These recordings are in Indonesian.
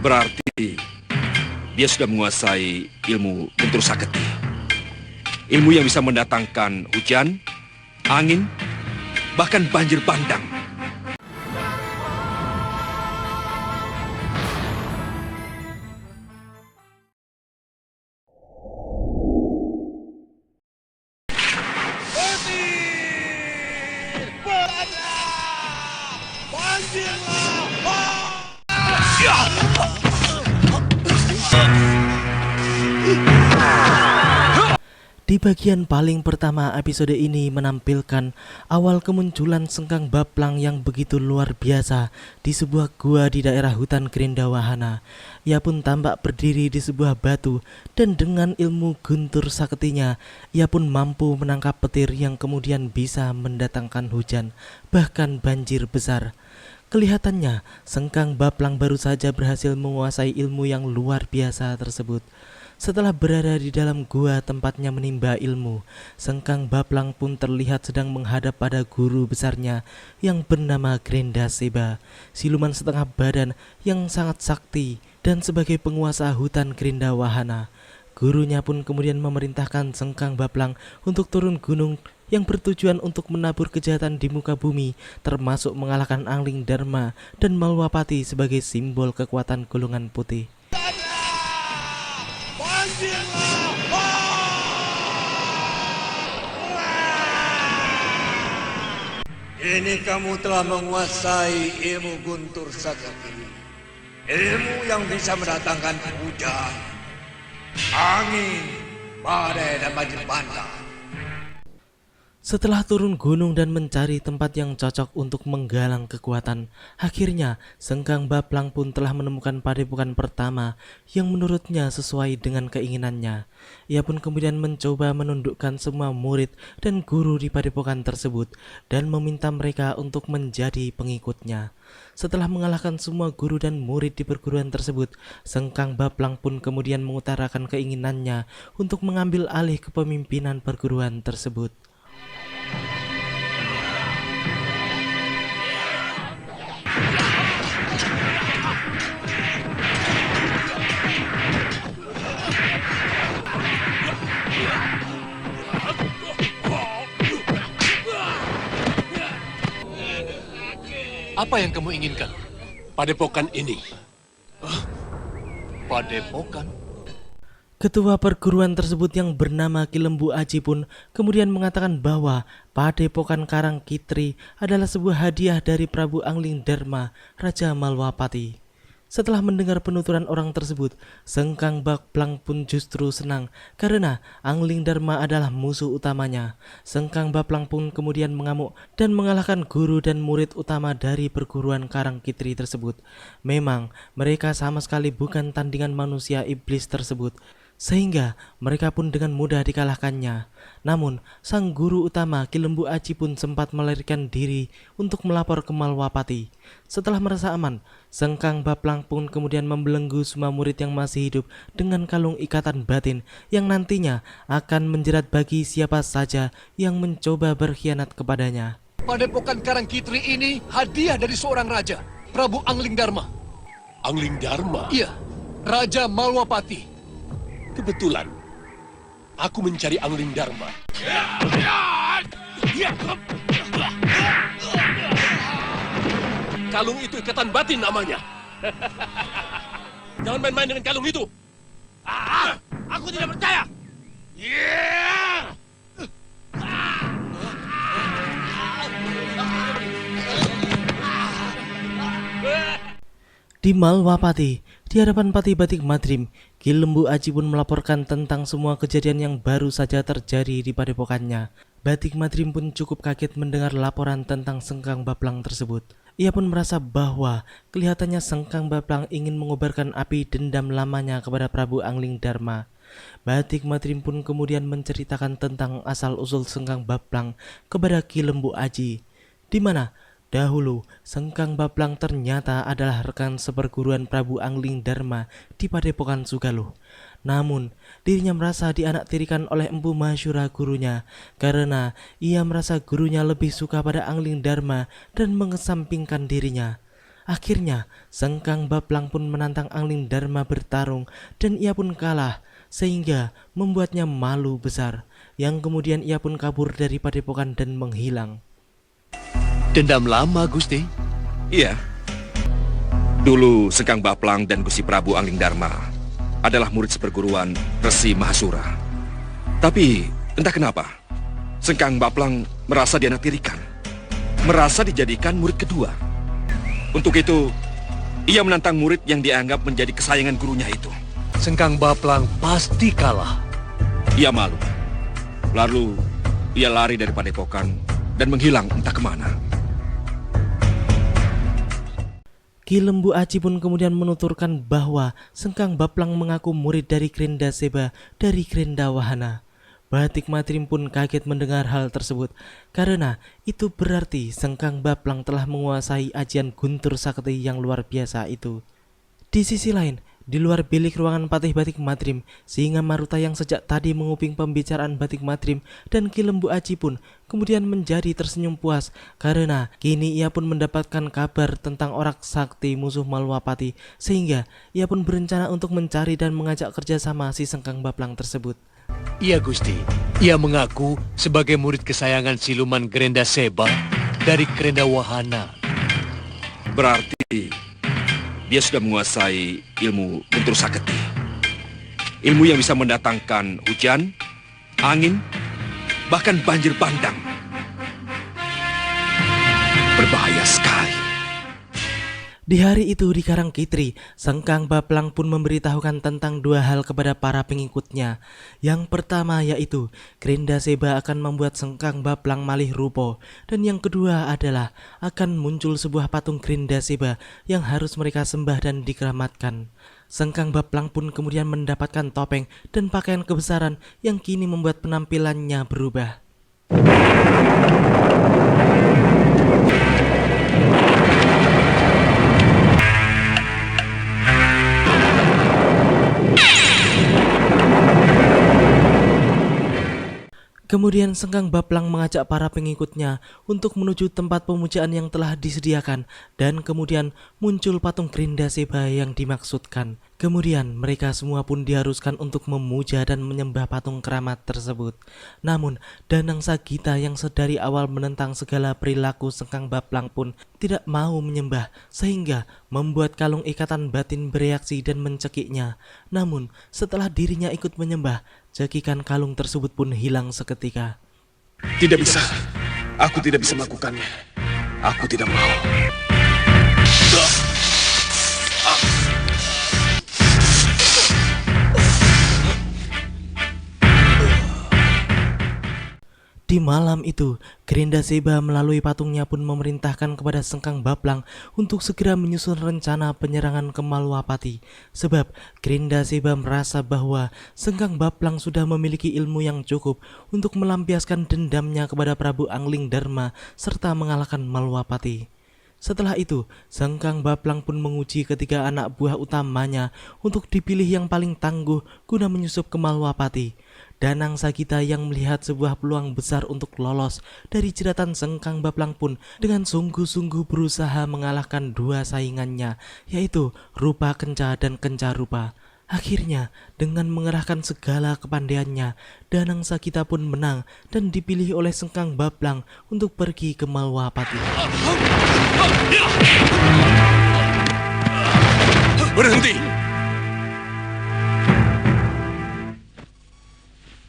Berarti dia sudah menguasai ilmu Guntur Saketi. Ilmu yang bisa mendatangkan hujan, angin, bahkan banjir bandang. Di bagian paling pertama episode ini menampilkan awal kemunculan Sengkang Baplang yang begitu luar biasa di sebuah gua di daerah hutan Grindawahana. Ia pun tampak berdiri di sebuah batu dan dengan ilmu Guntur Saketinya ia pun mampu menangkap petir yang kemudian bisa mendatangkan hujan bahkan banjir besar. Kelihatannya Sengkang Baplang baru saja berhasil menguasai ilmu yang luar biasa tersebut. Setelah berada di dalam gua tempatnya menimba ilmu, Sengkang Baplang pun terlihat sedang menghadap pada guru besarnya yang bernama Grenda Seba, siluman setengah badan yang sangat sakti dan sebagai penguasa hutan Grindawahana. Gurunya pun kemudian memerintahkan Sengkang Baplang untuk turun gunung yang bertujuan untuk menabur kejahatan di muka bumi, termasuk mengalahkan Angling Dharma dan Malwapati sebagai simbol kekuatan golongan putih. Ini kamu telah menguasai ilmu Guntur Saketi. Ilmu yang bisa mendatangkan hujan, angin, badai, dan banjir bandang. Setelah turun gunung dan mencari tempat yang cocok untuk menggalang kekuatan, akhirnya Sengkang Baplang pun telah menemukan padepokan pertama yang menurutnya sesuai dengan keinginannya. Ia pun kemudian mencoba menundukkan semua murid dan guru di padepokan tersebut dan meminta mereka untuk menjadi pengikutnya. Setelah mengalahkan semua guru dan murid di perguruan tersebut, Sengkang Baplang pun kemudian mengutarakan keinginannya untuk mengambil alih kepemimpinan perguruan tersebut. Apa yang kamu inginkan? Padepokan ini. Padepokan? Ketua perguruan tersebut yang bernama Ki Lembu Aji pun kemudian mengatakan bahwa Padepokan Karang Kitri adalah sebuah hadiah dari Prabu Angling Dharma, Raja Malwapati. Setelah mendengar penuturan orang tersebut, Sengkang Baplang pun justru senang karena Angling Dharma adalah musuh utamanya. Sengkang Baplang pun kemudian mengamuk dan mengalahkan guru dan murid utama dari perguruan Karang Kitri tersebut. Memang mereka sama sekali bukan tandingan manusia iblis tersebut, sehingga mereka pun dengan mudah dikalahkannya. Namun, sang guru utama Ki Lembu Aji pun sempat melarikan diri untuk melapor ke Malwapati. Setelah merasa aman, Sengkang Baplang pun kemudian membelenggu semua murid yang masih hidup dengan kalung ikatan batin yang nantinya akan menjerat bagi siapa saja yang mencoba berkhianat kepadanya. Padepokan Karang Kitri ini hadiah dari seorang raja, Prabu Angling Dharma. Angling Dharma? Iya, Raja Malwapati. Kebetulan, aku mencari Angling Dharma. Kalung itu ikatan batin namanya. Jangan main-main dengan kalung itu. Aku tidak percaya. Di Malwapati, di hadapan Pati Batik Madrim, Ki Lembu Aji pun melaporkan tentang semua kejadian yang baru saja terjadi di padepokannya. Batik Madrim pun cukup kaget mendengar laporan tentang Sengkang Baplang tersebut. Ia pun merasa bahwa kelihatannya Sengkang Baplang ingin mengobarkan api dendam lamanya kepada Prabu Angling Dharma. Batik Madrim pun kemudian menceritakan tentang asal-usul Sengkang Baplang kepada Ki Lembu Aji, di mana dahulu Sengkang Baplang ternyata adalah rekan seperguruan Prabu Angling Dharma di Padepokan Sugaluh. Namun, dirinya merasa dianaktirikan oleh Empu Masyura gurunya karena ia merasa gurunya lebih suka pada Angling Dharma dan mengesampingkan dirinya. Akhirnya, Sengkang Baplang pun menantang Angling Dharma bertarung dan ia pun kalah, sehingga membuatnya malu besar, yang kemudian ia pun kabur dari padepokan dan menghilang. Dendam lama, Gusti. Iya. Dulu Sengkang Baplang dan Gusti Prabu Angling Dharma adalah murid seperguruan Resi Mahasura. Tapi entah kenapa, Sengkang Baplang merasa dianaktirikan, merasa dijadikan murid kedua. Untuk itu, ia menantang murid yang dianggap menjadi kesayangan gurunya itu. Sengkang Baplang pasti kalah. Ia malu. Lalu, ia lari dari padepokan dan menghilang entah kemana. Ki Lembu Aji pun kemudian menuturkan bahwa Sengkang Baplang mengaku murid dari Krenda Seba dari Krenda Wahana. Batik Matrim pun kaget mendengar hal tersebut, karena itu berarti Sengkang Baplang telah menguasai ajian Guntur Sakti yang luar biasa itu. Di sisi lain, di luar bilik ruangan Patih Batik Matrim, Singa Maruta yang sejak tadi menguping pembicaraan Batik Matrim dan Ki Lembu Aji pun kemudian menjadi tersenyum puas, karena kini ia pun mendapatkan kabar tentang Orak Sakti musuh Malwapati, sehingga ia pun berencana untuk mencari dan mengajak kerjasama si Sengkang Baplang tersebut. Iya, Gusti. Ia mengaku sebagai murid kesayangan siluman Krenda Seba dari Krenda Wahana. Berarti dia sudah menguasai ilmu Guntur Sakti. Ilmu yang bisa mendatangkan hujan, angin, bahkan banjir bandang. Berbahaya sekali. Di hari itu di Karangkitri, Sengkang Baplang pun memberitahukan tentang dua hal kepada para pengikutnya. Yang pertama yaitu Krenda Seba akan membuat Sengkang Baplang malih rupo, dan yang kedua adalah akan muncul sebuah patung Krenda Seba yang harus mereka sembah dan dikeramatkan. Sengkang Baplang pun kemudian mendapatkan topeng dan pakaian kebesaran yang kini membuat penampilannya berubah. Kemudian Sengkang Baplang mengajak para pengikutnya untuk menuju tempat pemujaan yang telah disediakan, dan kemudian muncul patung Krenda Seba yang dimaksudkan. Kemudian mereka semua pun diharuskan untuk memuja dan menyembah patung keramat tersebut. Namun Danang Sagita yang sedari awal menentang segala perilaku Sengkang Baplang pun tidak mau menyembah, sehingga membuat kalung ikatan batin bereaksi dan mencekiknya. Namun setelah dirinya ikut menyembah, cekikan kalung tersebut pun hilang seketika. Tidak bisa. Aku tidak bisa melakukannya. Aku tidak mau. Di malam itu, Krenda Seba melalui patungnya pun memerintahkan kepada Sengkang Baplang untuk segera menyusun rencana penyerangan ke Malwapati. Sebab Krenda Seba merasa bahwa Sengkang Baplang sudah memiliki ilmu yang cukup untuk melampiaskan dendamnya kepada Prabu Angling Dharma serta mengalahkan Malwapati. Setelah itu, Sengkang Baplang pun menguji ketiga anak buah utamanya untuk dipilih yang paling tangguh guna menyusup ke Malwapati. Danang Sagita yang melihat sebuah peluang besar untuk lolos dari jeratan Sengkang Baplang pun dengan sungguh-sungguh berusaha mengalahkan dua saingannya, yaitu Rupa Kenca dan Kenca Rupa. Akhirnya, dengan mengerahkan segala kepandaiannya, Danang Sagita pun menang dan dipilih oleh Sengkang Baplang untuk pergi ke Malwapati. Berhenti!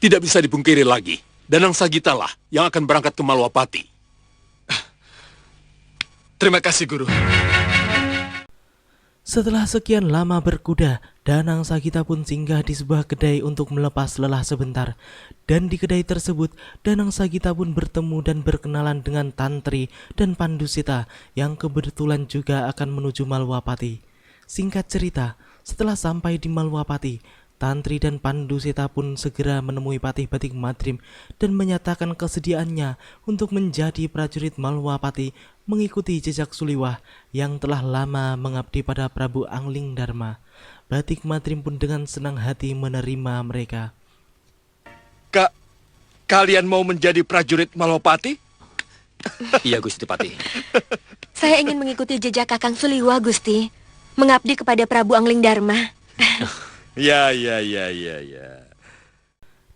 Tidak bisa dipungkiri lagi, Danang Sagita lah yang akan berangkat ke Malwapati. Terima kasih, Guru. Setelah sekian lama berkuda, Danang Sagita pun singgah di sebuah kedai untuk melepas lelah sebentar. Dan di kedai tersebut, Danang Sagita pun bertemu dan berkenalan dengan Tantri dan Pandusita yang kebetulan juga akan menuju Malwapati. Singkat cerita, setelah sampai di Malwapati, Tantri dan Pandusita pun segera menemui Patih Batik Matrim dan menyatakan kesediaannya untuk menjadi prajurit Malwapati mengikuti jejak Suliwah yang telah lama mengabdi pada Prabu Angling Dharma. Batik Matrim pun dengan senang hati menerima mereka. Kalian mau menjadi prajurit Malwapati? Iya, Gusti Pati. Saya ingin mengikuti jejak Kakang Suliwa, Gusti. Mengabdi kepada Prabu Angling Dharma. Ya.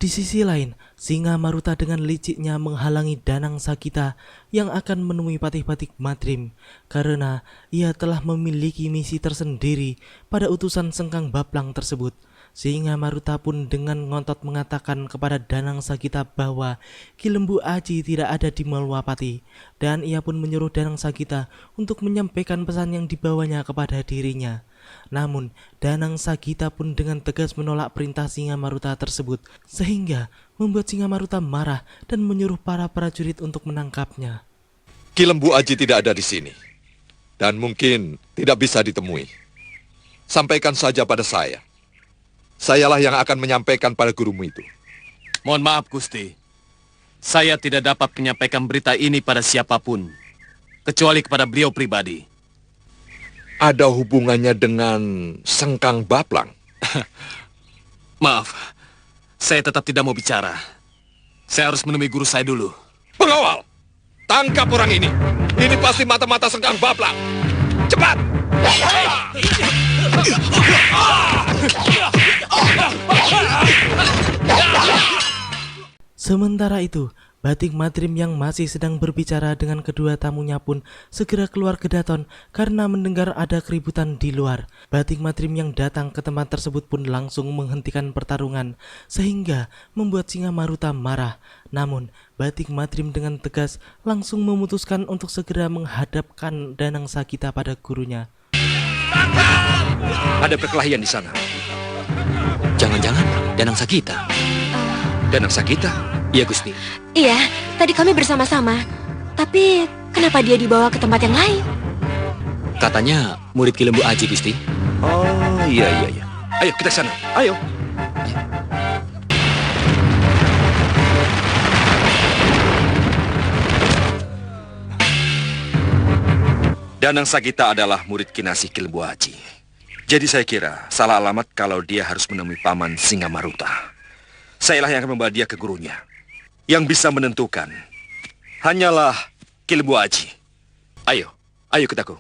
Di sisi lain, Singa Maruta dengan liciknya menghalangi Danang Sakita yang akan menemui Patih-Patih Madrim karena ia telah memiliki misi tersendiri pada utusan Sengkang Baplang tersebut. Singa Maruta pun dengan ngotot mengatakan kepada Danang Sakita bahwa Ki Lembu Aji tidak ada di Malwapati, dan ia pun menyuruh Danang Sakita untuk menyampaikan pesan yang dibawanya kepada dirinya. Namun, Danang Sakita pun dengan tegas menolak perintah Singa Maruta tersebut, sehingga membuat Singa Maruta marah dan menyuruh para prajurit untuk menangkapnya. Ki Lembu Aji tidak ada di sini, dan mungkin tidak bisa ditemui. Sampaikan saja pada saya. Sayalah yang akan menyampaikan pada gurumu itu. Mohon maaf, Gusti. Saya tidak dapat menyampaikan berita ini pada siapapun, kecuali kepada beliau pribadi. Ada hubungannya dengan Sengkang Baplang? Maaf, saya tetap tidak mau bicara. Saya harus menemui guru saya dulu. Pengawal! Tangkap orang ini! Ini pasti mata-mata Sengkang Baplang! Cepat! Sementara itu, Batik Madrim yang masih sedang berbicara dengan kedua tamunya pun segera keluar ke Daton karena mendengar ada keributan di luar. Batik Madrim yang datang ke tempat tersebut pun langsung menghentikan pertarungan sehingga membuat Singa Maruta marah. Namun, Batik Madrim dengan tegas langsung memutuskan untuk segera menghadapkan Danang Sakita pada gurunya. Ada perkelahian di sana. Jangan-jangan Danang Sakita. Danang Sakita? Iya, Gusti. Iya, tadi kami bersama-sama. Tapi kenapa dia dibawa ke tempat yang lain? Katanya murid Ki Lembu Aji, Gusti. Oh, iya. Ayo, kita ke sana. Ayo. Danang Sakita adalah murid kinasih Ki Lembu Aji. Jadi saya kira salah alamat kalau dia harus menemui paman Singa Maruta. Sayalah yang akan membawa dia ke gurunya. Yang bisa menentukan hanyalah Ki Lembu Aji. Ayo kitaku.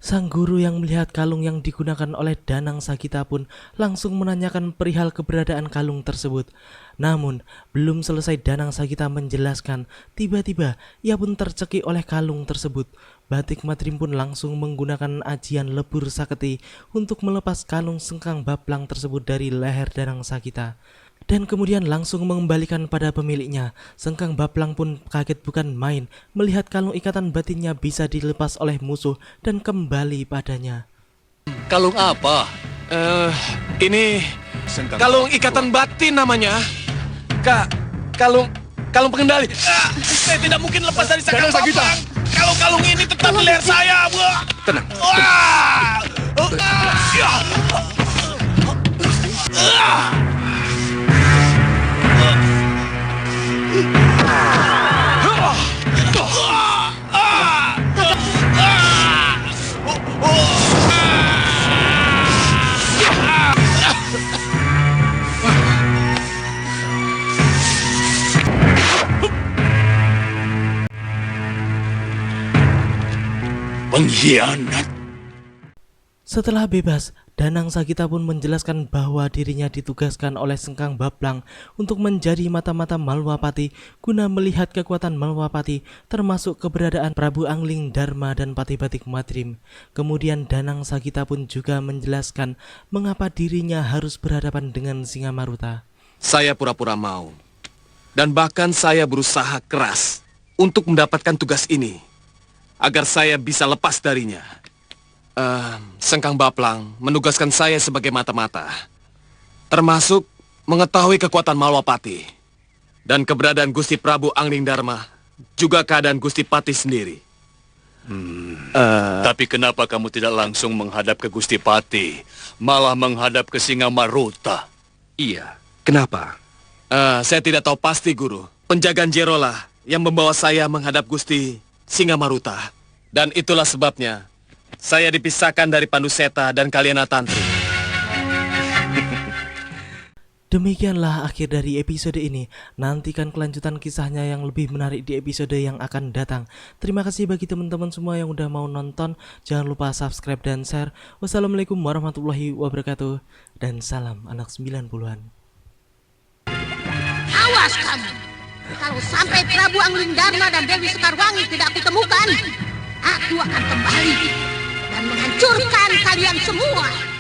Sang guru yang melihat kalung yang digunakan oleh Danang Sakita pun langsung menanyakan perihal keberadaan kalung tersebut. Namun, belum selesai Danang Sakita menjelaskan, tiba-tiba ia pun tercekik oleh kalung tersebut. Batik Madrim pun langsung menggunakan ajian lebur saketi untuk melepas kalung Sengkang Baplang tersebut dari leher Danang Sakita. Dan kemudian langsung mengembalikan pada pemiliknya. Sengkang Baplang pun kaget bukan main melihat kalung ikatan batinnya bisa dilepas oleh musuh dan kembali padanya. Kalung apa? Ini kalung ikatan batin namanya. Kalung pengendali. Saya tidak mungkin lepas dari Sengkang Baplang. Kalau kalung ini tetap di leher saya, Bu. Tenang. Pengkhianat. Setelah bebas, Danang Sakita pun menjelaskan bahwa dirinya ditugaskan oleh Sengkang Baplang untuk menjadi mata-mata Malwapati guna melihat kekuatan Malwapati termasuk keberadaan Prabu Angling Dharma dan Patih-Patih Madrim. Kemudian Danang Sakita pun juga menjelaskan mengapa dirinya harus berhadapan dengan Singa Maruta. Saya pura-pura mau. Dan bahkan saya berusaha keras untuk mendapatkan tugas ini agar saya bisa lepas darinya. Sengkang Baplang menugaskan saya sebagai mata-mata, termasuk mengetahui kekuatan Malwapati dan keberadaan Gusti Prabu Angling Dharma, juga keadaan Gusti Patih sendiri. Tapi kenapa kamu tidak langsung menghadap ke Gusti Patih, malah menghadap ke Singa Maruta? Iya, kenapa? Saya tidak tahu pasti, Guru. Penjagaan Jerolah yang membawa saya menghadap Gusti Singa Maruta. Dan itulah sebabnya saya dipisahkan dari Panduseta dan Kalyana Tantri. Demikianlah akhir dari episode ini. Nantikan kelanjutan kisahnya yang lebih menarik di episode yang akan datang. Terima kasih bagi teman-teman semua yang udah mau nonton. Jangan lupa subscribe dan share. Wassalamualaikum warahmatullahi wabarakatuh. Dan salam anak 90-an. Awas kamu. Kalau sampai Prabu Anglingdarma dan Dewi Sekarwangi tidak kutemukan, aku akan kembali dan menghancurkan kalian semua.